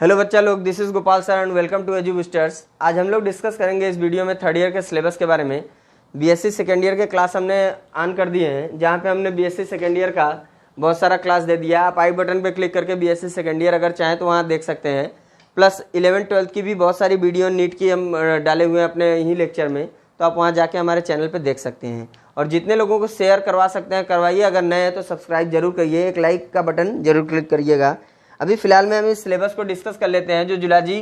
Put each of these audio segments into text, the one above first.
Hello बच्चा लोग, this is Gopal sir and welcome to Edu Boosters. आज हम लोग डिस्कस करेंगे इस वीडियो में थर्ड ईयर के सिलेबस के बारे में। बीएससी सेकेंड ईयर के क्लास हमने ऑन कर दिए हैं, जहाँ पे हमने बीएससी सेकेंड ईयर का बहुत सारा क्लास दे दिया। आप आई बटन पे क्लिक करके बीएससी सेकेंड ईयर अगर चाहें तो वहाँ देख सकते हैं। प्लस 11-12 की भी बहुत सारी वीडियो नीट की हम डाले हुए हैं अपने यही लेक्चर में, तो आप वहाँ जाके हमारे चैनल पर देख सकते हैं। और जितने लोगों को शेयर करवा सकते हैं करवाइए, अगर नए हैं तो सब्सक्राइब जरूर करिए, एक लाइक का बटन जरूर क्लिक करिएगा। अभी फिलहाल में हम इस सिलेबस को डिस्कस कर लेते हैं। जो जुलॉजी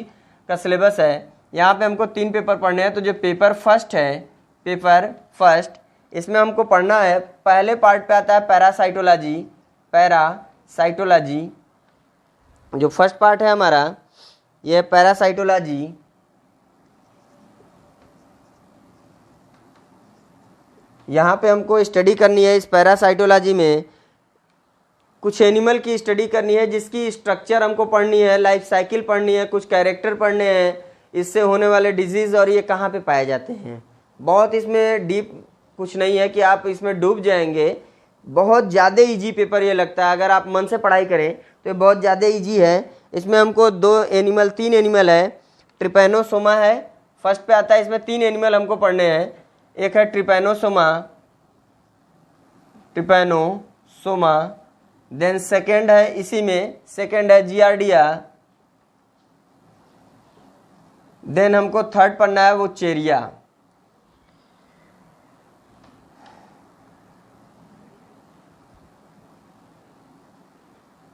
का सिलेबस है, यहाँ पे हमको 3 पेपर पढ़ने हैं। तो जो पेपर फर्स्ट है, पेपर फर्स्ट, इसमें हमको पढ़ना है, पहले पार्ट पे आता है पैरासाइटोलॉजी। पैरासाइटोलॉजी जो फर्स्ट पार्ट है हमारा, ये पैरासाइटोलॉजी। यहाँ पे हमको स्टडी करनी है। इस पैरासाइटोलॉजी में कुछ एनिमल की स्टडी करनी है, जिसकी स्ट्रक्चर हमको पढ़नी है, लाइफ साइकिल पढ़नी है, कुछ कैरेक्टर पढ़ने हैं, इससे होने वाले डिजीज़ और ये कहाँ पे पाए जाते हैं। बहुत इसमें डीप कुछ नहीं है कि आप इसमें डूब जाएंगे। बहुत ज़्यादा इजी पेपर ये लगता है, अगर आप मन से पढ़ाई करें तो ये बहुत ज़्यादा इजी है। इसमें हमको 3 एनिमल है। ट्रिपैनोसोमा है, फर्स्ट पे आता है। इसमें 3 एनिमल हमको पढ़ने हैं। एक है ट्रिपैनोसोमा, देन सेकेंड है, इसी में सेकेंड है जियार्डिया। देन हमको थर्ड पढ़ना है वो चेरिया।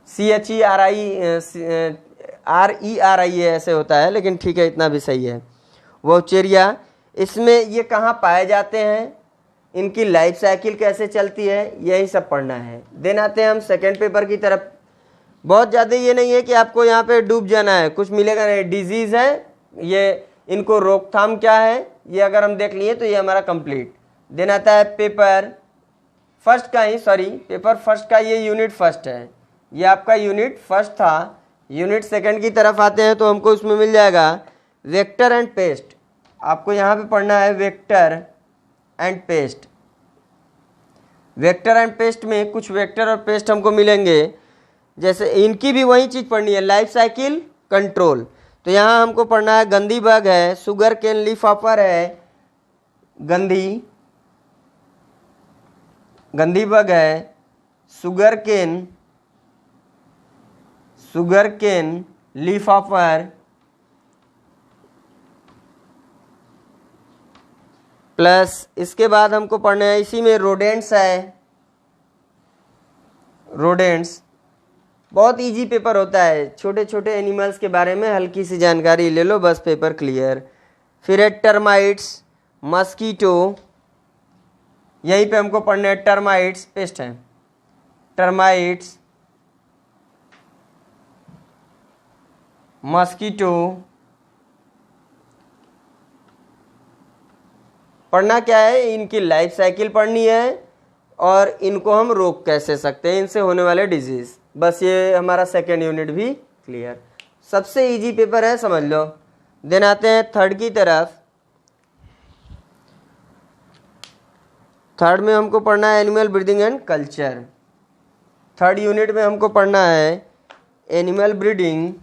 CHERI ऐसे होता है, लेकिन ठीक है, इतना भी सही है। वो चेरिया, इसमें ये कहाँ पाए जाते हैं, इनकी लाइफ साइकिल कैसे चलती है, यही सब पढ़ना है। देन आते हैं हम सेकेंड पेपर की तरफ। बहुत ज़्यादा ये नहीं है कि आपको यहाँ पे डूब जाना है, कुछ मिलेगा नहीं। डिजीज़ है ये, इनको रोकथाम क्या है, ये अगर हम देख लिए तो ये हमारा कंप्लीट। देन आता है पेपर फर्स्ट का ये यूनिट फर्स्ट है, ये आपका यूनिट फर्स्ट था। यूनिट सेकेंड की तरफ आते हैं तो हमको इसमें मिल जाएगा वेक्टर एंड पेस्ट। आपको यहाँ पे पढ़ना है vector and paste. Vector and paste में कुछ वेक्टर और पेस्ट हमको मिलेंगे, जैसे इनकी भी वही चीज़ पढ़नी है, लाइफ साइकिल कंट्रोल। तो यहाँ हमको पढ़ना है गंदी बग है, शुगर केन लीफ हॉपर है, गंदी बग है, sugar cane leaf hopper, plus इसके बाद हमको पढ़ना है, इसी में रोडेंट्स है। रोडेंट्स बहुत इजी पेपर होता है, छोटे छोटे एनिमल्स के बारे में हल्की सी जानकारी ले लो, बस पेपर क्लियर। फिर है टर्माइट्स, मस्कीटो, यहीं पे हमको पढ़ना है। टर्माइट्स पेस्ट है, टर्माइट्स, मस्कीटो। पढ़ना क्या है, इनकी लाइफ साइकिल पढ़नी है और इनको हम रोक कैसे सकते हैं, इनसे होने वाले डिजीज। बस ये हमारा सेकेंड यूनिट भी क्लियर। सबसे इजी पेपर है, समझ लो। देन आते हैं थर्ड की तरफ। थर्ड में हमको पढ़ना है animal breeding and culture. Third unit में हमको पढ़ना है एनिमल ब्रीडिंग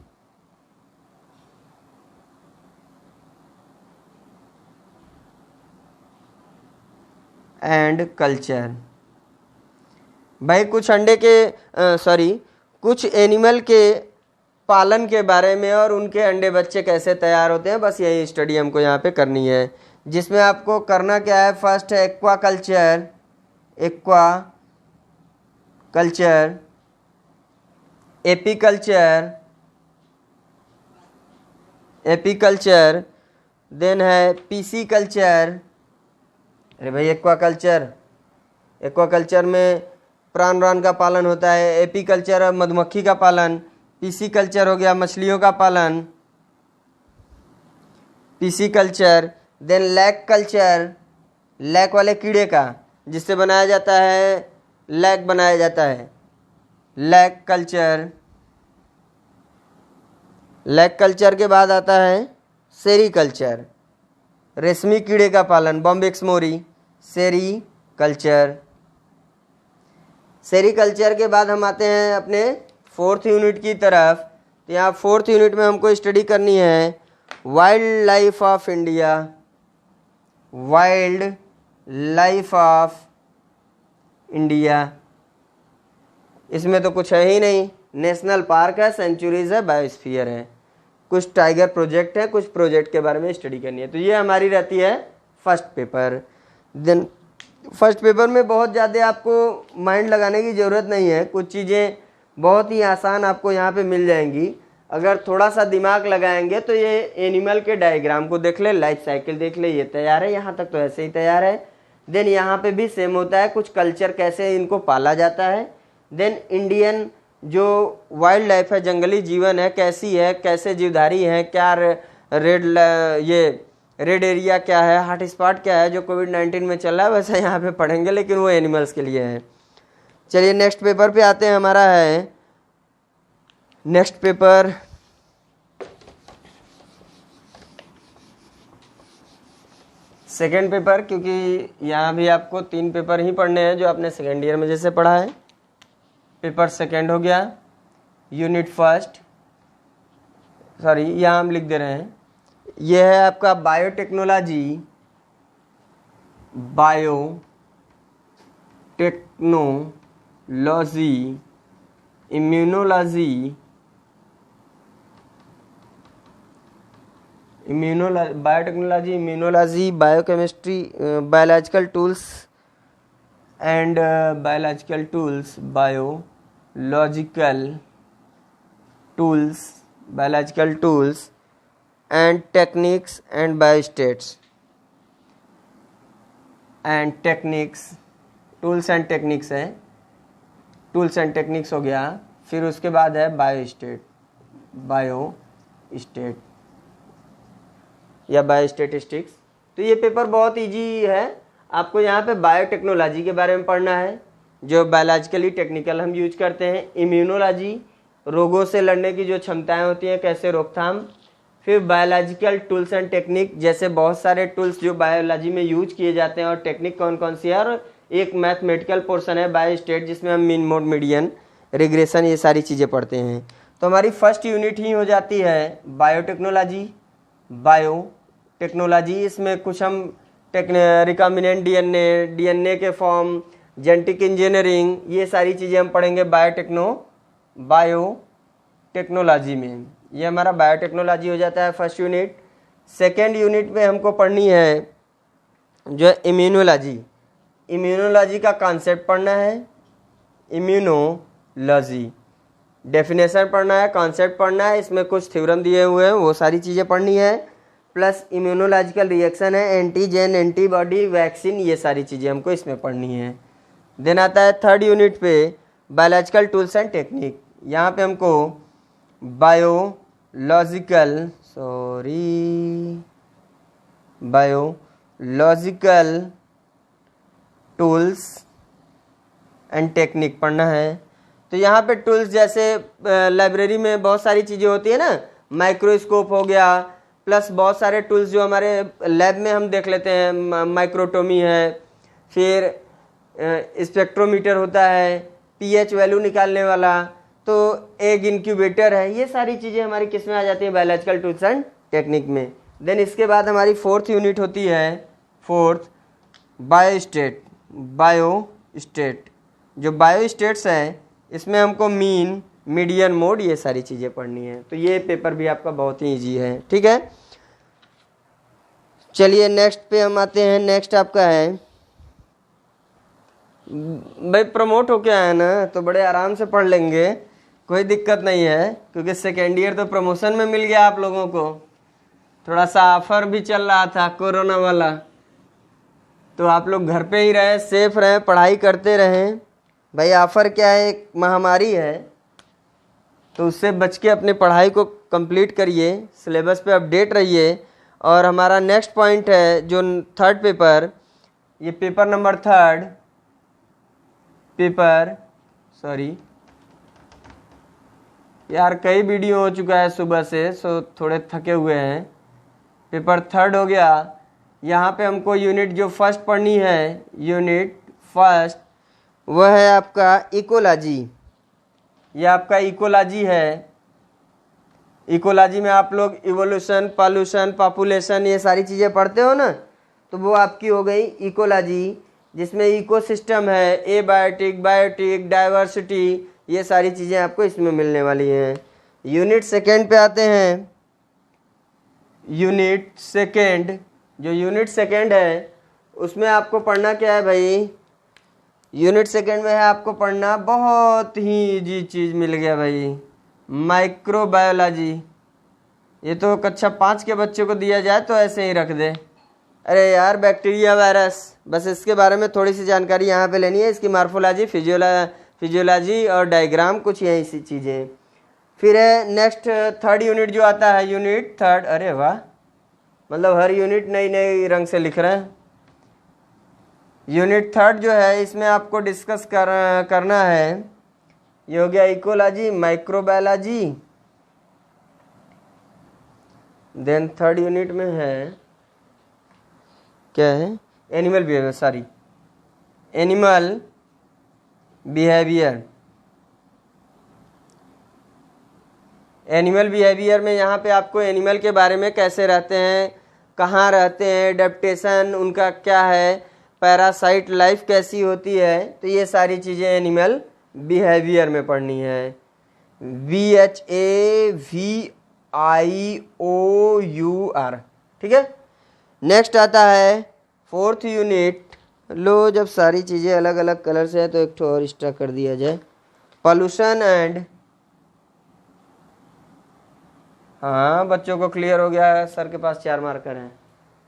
एंड कल्चर। भाई कुछ कुछ एनिमल के पालन के बारे में और उनके अंडे बच्चे कैसे तैयार होते हैं, बस यही स्टडी हमको यहाँ पे करनी है। जिसमें आपको करना क्या है, फर्स्ट है एक्वा कल्चर, एपीकल्चर, देन है पीसी कल्चर। अरे भाई एक्वाकल्चर में प्राण का पालन होता है। एपीकल्चर मधुमक्खी का पालन। पीसी कल्चर हो गया मछलियों का पालन, pisciculture. Then lac culture, lac वाले कीड़े का, जिससे बनाया जाता है, लैक बनाया जाता है, लैक कल्चर। लैक कल्चर के बाद आता है सेरीकल्चर, रेशमी कीड़े का पालन, बॉम्बेक्स मोरी, सेरीकल्चर। सेरीकल्चर के बाद हम आते हैं अपने फोर्थ यूनिट की तरफ। तो यहाँ 4th यूनिट में हमको स्टडी करनी है wild life of India, wild life of India. इसमें तो कुछ है ही नहीं, नेशनल पार्क है, सेंचुरीज है, बायोस्फीयर है, कुछ टाइगर प्रोजेक्ट है, कुछ प्रोजेक्ट के बारे में स्टडी करनी है। तो ये हमारी रहती है first paper. Then first paper में बहुत ज़्यादा आपको माइंड लगाने की ज़रूरत नहीं है, कुछ चीज़ें बहुत ही आसान आपको यहाँ पे मिल जाएंगी। अगर थोड़ा सा दिमाग लगाएंगे तो ये एनिमल के डायग्राम को देख ले, लाइफ साइकिल देख ले, ये तैयार है, यहाँ तक तो ऐसे ही तैयार है। देन यहाँ पे भी सेम होता है, कुछ कल्चर कैसे इनको पाला जाता है। देन इंडियन जो वाइल्ड लाइफ है, जंगली जीवन है, कैसी है, कैसे जीवधारी हैं, क्या रेड एरिया क्या है, हॉट स्पॉट क्या है जो कोविड-19 में चल रहा है, वैसा यहाँ पे पढ़ेंगे, लेकिन वो एनिमल्स के लिए है। चलिए नेक्स्ट पेपर पे आते हैं। हमारा है नेक्स्ट पेपर सेकेंड पेपर, क्योंकि यहाँ भी आपको 3 पेपर ही पढ़ने हैं जो आपने सेकेंड ईयर में जैसे पढ़ा है। पेपर सेकेंड हो गया, यूनिट फर्स्ट, सॉरी यहाँ हम लिख दे रहे हैं, यह है आपका biotechnology, biotechnology, immunology, biotechnology, immunology, biochemistry, biological tools and biological tools, biological tools and techniques and biostats and techniques, tools and techniques है, टूल्स एंड टेक्निक्स हो गया। फिर उसके बाद है बायोस्टेट या बायोस्टेटिस्टिक्स। तो ये पेपर बहुत इजी है। आपको यहाँ पे बायोटेक्नोलॉजी के बारे में पढ़ना है, जो बायोलॉजिकली टेक्निकल हम यूज करते हैं। इम्यूनोलॉजी, रोगों से लड़ने की जो क्षमताएं होती हैं, कैसे रोकथाम। फिर बायोलॉजिकल टूल्स एंड टेक्निक, जैसे बहुत सारे टूल्स जो बायोलॉजी में यूज किए जाते हैं और टेक्निक कौन कौन सी है। और एक मैथमेटिकल पोर्शन है बायोस्टेट, जिसमें हम मीन, मोड, मीडियन, रिग्रेशन, ये सारी चीज़ें पढ़ते हैं। तो हमारी फर्स्ट यूनिट ही हो जाती है बायोटेक्नोलॉजी। इसमें कुछ हम रिकॉम्बिनेंट डीएनए के फॉर्म, जेनेटिक इंजीनियरिंग, ये सारी चीज़ें हम पढ़ेंगे बायोटेक्नोलॉजी में। ये हमारा बायोटेक्नोलॉजी हो जाता है फर्स्ट यूनिट। सेकेंड यूनिट में हमको पढ़नी है जो इम्यूनोलॉजी का कॉन्सेप्ट पढ़ना है। इम्यूनोलॉजी डेफिनेशन पढ़ना है, कॉन्सेप्ट पढ़ना है, इसमें कुछ थ्योरम दिए हुए हैं, वो सारी चीज़ें पढ़नी है। प्लस इम्यूनोलॉजिकल रिएक्शन है, एंटीजन, एंटीबॉडी, वैक्सीन, ये सारी चीज़ें हमको इसमें पढ़नी है। देन आता है थर्ड यूनिट पे बायोलॉजिकल टूल्स एंड टेक्निक। यहाँ पे हमको बायोलॉजिकल टूल्स एंड टेक्निक पढ़ना है। तो यहाँ पे टूल्स जैसे लाइब्रेरी में बहुत सारी चीज़ें होती है ना, माइक्रोस्कोप हो गया, प्लस बहुत सारे टूल्स जो हमारे लैब में हम देख लेते हैं, माइक्रोटोमी है, फिर स्पेक्ट्रोमीटर होता है, पीएच वैल्यू निकालने वाला, तो एग इंक्यूबेटर है। ये सारी चीज़ें हमारी किस में आ जाती हैं, बायोलॉजिकल टूल्स एंड टेक्निक में। देन इसके बाद हमारी फोर्थ यूनिट होती है, फोर्थ बायोस्टेट। जो बायोस्टेट्स है इसमें हमको मीन, मीडियन, मोड, ये सारी चीज़ें पढ़नी है। तो ये पेपर भी आपका बहुत ही इजी है, ठीक है। चलिए नेक्स्ट पे हम आते हैं। नेक्स्ट आपका है भाई, प्रमोट होके आया ना तो बड़े आराम से पढ़ लेंगे, कोई दिक्कत नहीं है, क्योंकि सेकेंड ईयर तो प्रमोशन में मिल गया आप लोगों को। थोड़ा सा ऑफर भी चल रहा था कोरोना वाला, तो आप लोग घर पे ही रहें, सेफ रहें, पढ़ाई करते रहें। भाई ऑफर क्या है, एक महामारी है, तो उससे बच के अपनी पढ़ाई को कंप्लीट करिए, सिलेबस पे अपडेट रहिए। और हमारा नेक्स्ट पॉइंट है जो थर्ड पेपर, ये पेपर नंबर थर्ड, यार कई वीडियो हो चुका है सुबह से, सो थोड़े थके हुए हैं। पेपर थर्ड हो गया। यहाँ पे हमको यूनिट जो फर्स्ट पढ़नी है, यूनिट फर्स्ट, वह है आपका इकोलॉजी। यह आपका इकोलॉजी है। इकोलॉजी में आप लोग इवोल्यूशन, पॉल्यूशन, पॉपुलेशन ये सारी चीज़ें पढ़ते हो ना, तो वो आपकी हो गई इकोलॉजी, जिसमें इकोसिस्टम है, एबायोटिक, बायोटिक, डाइवर्सिटी, ये सारी चीज़ें आपको इसमें मिलने वाली हैं। यूनिट सेकेंड पे आते हैं। यूनिट सेकेंड, जो यूनिट सेकेंड है उसमें आपको पढ़ना क्या है भाई? यूनिट सेकेंड में है आपको पढ़ना, बहुत ही इजी चीज़ मिल गया भाई, माइक्रोबायोलॉजी। ये तो कक्षा 5 के बच्चों को दिया जाए तो ऐसे ही रख दे, अरे यार बैक्टीरिया, वायरस, बस इसके बारे में थोड़ी सी जानकारी यहाँ पे लेनी है। इसकी मार्फोलॉजी, फिजियोलॉजी और डायग्राम, कुछ यही सी चीज़ें। फिर है नेक्स्ट थर्ड यूनिट जो आता है, यूनिट थर्ड। अरे वाह, मतलब हर यूनिट नई नई रंग से लिख रहे हैं। यूनिट थर्ड जो है इसमें आपको डिस्कस करना है, ये हो गया ecology, microbiology. Then third unit में है क्या है? Animal behaviour, sorry, animal behaviour. Animal behaviour में यहाँ पे आपको एनिमल के बारे में, कैसे रहते हैं, कहाँ रहते हैं, एडेप्टेशन उनका क्या है, पैरासाइट लाइफ कैसी होती है, तो ये सारी चीज़ें एनिमल बिहेवियर में पढ़नी है। VHAVIOUR, ठीक है। नेक्स्ट आता है फोर्थ यूनिट। लो, जब सारी चीज़ें अलग अलग कलर से है तो एक ठो और एक्स्ट्रा कर दिया जाए, पॉल्यूशन एंड, हाँ बच्चों को क्लियर हो गया। सर के पास 4 मार्कर हैं,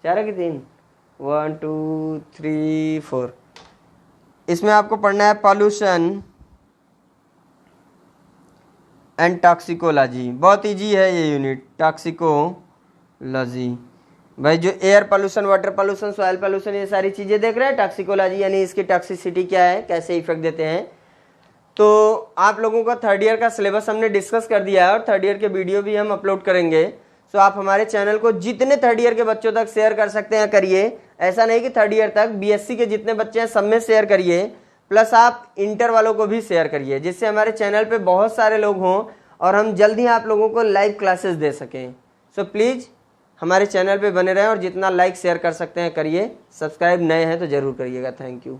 4 है कि 3? 1 2 3 4। इसमें आपको पढ़ना है पॉल्यूशन एंड टॉक्सिकोलॉजी। बहुत इजी है ये यूनिट, टॉक्सिकोलॉजी। भाई जो air pollution, water pollution, soil pollution, ये सारी चीज़ें देख रहे हैं, टॉक्सिकोलॉजी यानी इसकी टॉक्सिसिटी क्या है, कैसे इफेक्ट देते हैं। तो आप लोगों का थर्ड ईयर का सिलेबस हमने डिस्कस कर दिया है और थर्ड ईयर के वीडियो भी हम अपलोड करेंगे। सो आप हमारे चैनल को जितने थर्ड ईयर के बच्चों तक शेयर कर सकते हैं करिए। ऐसा नहीं कि थर्ड ईयर तक, बीएससी के जितने बच्चे हैं सब में शेयर करिए, प्लस आप इंटर वालों को भी शेयर करिए, जिससे हमारे चैनल पे बहुत सारे लोग हों और हम जल्द ही आप लोगों को लाइव क्लासेस दे सकें। सो प्लीज़ हमारे चैनल पे बने रहें और जितना लाइक शेयर कर सकते हैं करिए। सब्सक्राइब नए हैं तो ज़रूर करिएगा। Thank you.